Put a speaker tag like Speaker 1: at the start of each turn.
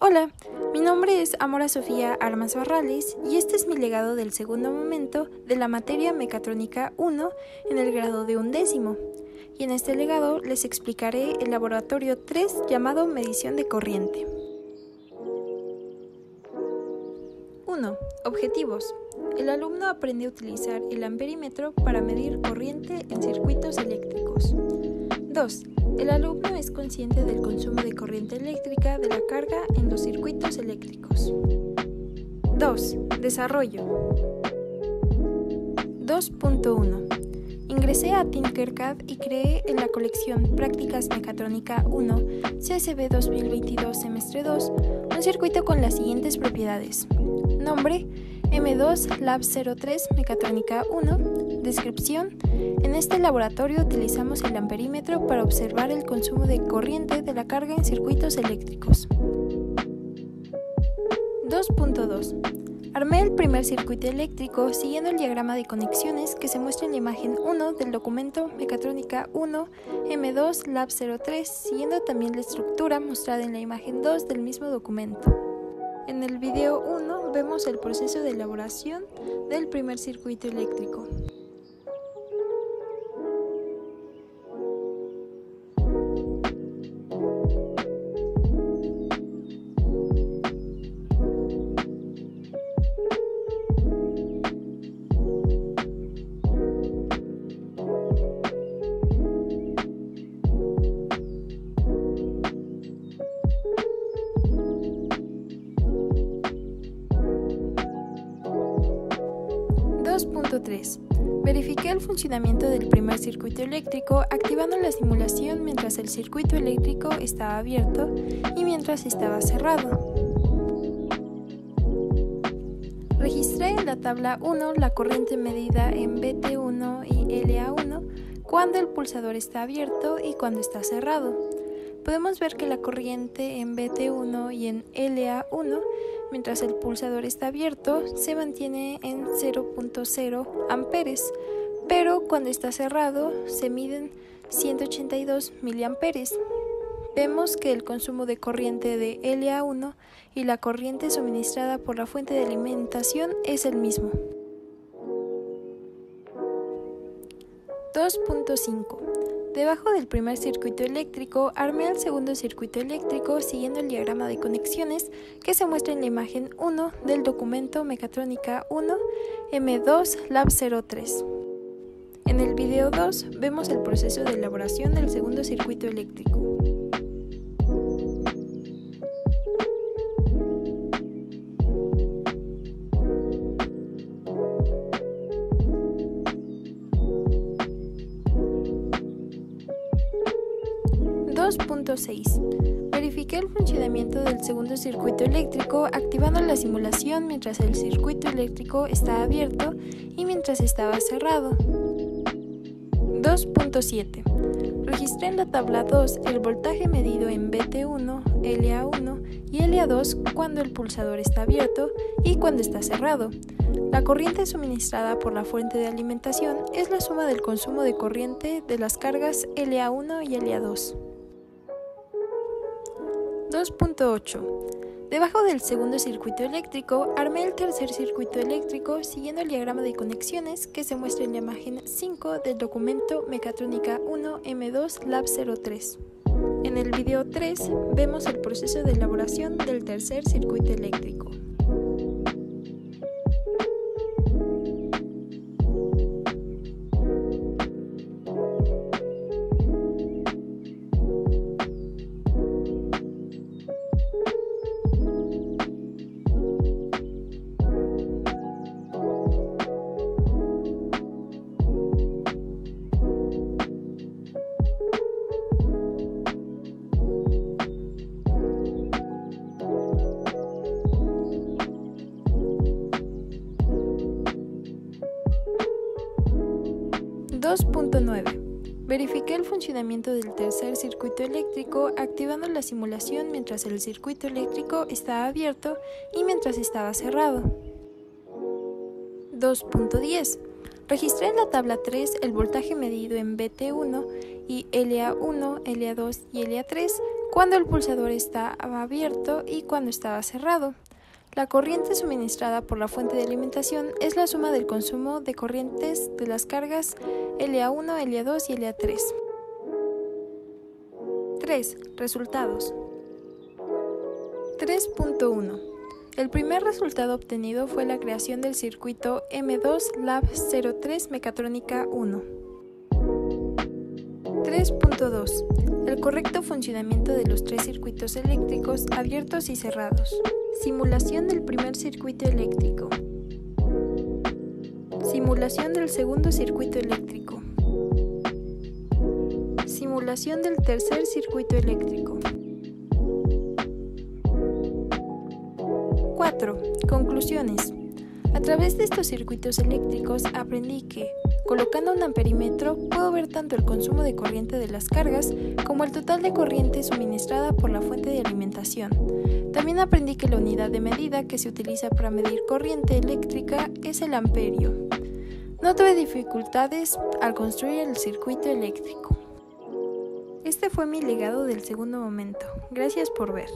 Speaker 1: Hola, mi nombre es Amora Sofía Armas Barrales y este es mi legado del segundo momento de la materia Mecatrónica 1 en el grado de 11º. Y en este legado les explicaré el laboratorio 3 llamado medición de corriente. 1. Objetivos. El alumno aprende a utilizar el amperímetro para medir corriente en circuitos eléctricos. 2. El alumno es consciente del consumo de corriente eléctrica de la carga en los circuitos eléctricos. 2. Desarrollo. 2.1. Ingresé a Tinkercad y creé en la colección Prácticas Mecatrónica 1, CSB 2022 semestre 2, un circuito con las siguientes propiedades. Nombre: M2 Lab 03 Mecatrónica 1. Descripción: en este laboratorio utilizamos el amperímetro para observar el consumo de corriente de la carga en circuitos eléctricos. 2.2. Armé el primer circuito eléctrico siguiendo el diagrama de conexiones que se muestra en la imagen 1 del documento Mecatrónica 1 M2 Lab 03, siguiendo también la estructura mostrada en la imagen 2 del mismo documento. En el video 1 vemos el proceso de elaboración del primer circuito eléctrico. Verifiqué el funcionamiento del primer circuito eléctrico activando la simulación mientras el circuito eléctrico estaba abierto y mientras estaba cerrado. Registré en la tabla 1 la corriente medida en BT1 y LA1 cuando el pulsador está abierto y cuando está cerrado. Podemos ver que la corriente en BT1 y en LA1, mientras el pulsador está abierto, se mantiene en 0.0 amperes, pero cuando está cerrado se miden 182 miliamperes. Vemos que el consumo de corriente de LA1 y la corriente suministrada por la fuente de alimentación es el mismo. 2.5. Debajo del primer circuito eléctrico, armé el segundo circuito eléctrico siguiendo el diagrama de conexiones que se muestra en la imagen 1 del documento Mecatrónica 1 M2 Lab 03. En el video 2 vemos el proceso de elaboración del segundo circuito eléctrico. 2.6. Verifiqué el funcionamiento del segundo circuito eléctrico activando la simulación mientras el circuito eléctrico estaba abierto y mientras estaba cerrado. 2.7. Registré en la tabla 2 el voltaje medido en BT1, LA1 y LA2 cuando el pulsador está abierto y cuando está cerrado. La corriente suministrada por la fuente de alimentación es la suma del consumo de corriente de las cargas LA1 y LA2. 2.8. Debajo del segundo circuito eléctrico, armé el tercer circuito eléctrico siguiendo el diagrama de conexiones que se muestra en la imagen 5 del documento Mecatrónica 1 M2 Lab 03. En el video 3 vemos el proceso de elaboración del tercer circuito eléctrico. 2.9. Verifiqué el funcionamiento del tercer circuito eléctrico activando la simulación mientras el circuito eléctrico estaba abierto y mientras estaba cerrado. 2.10. Registré en la tabla 3 el voltaje medido en BT1 y LA1, LA2 y LA3 cuando el pulsador estaba abierto y cuando estaba cerrado. La corriente suministrada por la fuente de alimentación es la suma del consumo de corrientes de las cargas LA1, LA2 y LA3. 3. Resultados. 3.1. El primer resultado obtenido fue la creación del circuito M2 Lab 03 Mecatrónica 1. 3.2. El correcto funcionamiento de los tres circuitos eléctricos abiertos y cerrados. Simulación del primer circuito eléctrico. Simulación del segundo circuito eléctrico. Simulación del tercer circuito eléctrico. 4. Conclusiones. A través de estos circuitos eléctricos aprendí que, colocando un amperímetro, puedo ver tanto el consumo de corriente de las cargas como el total de corriente suministrada por la fuente de alimentación. También aprendí que la unidad de medida que se utiliza para medir corriente eléctrica es el amperio. No tuve dificultades al construir el circuito eléctrico. Este fue mi legado del segundo momento. Gracias por ver.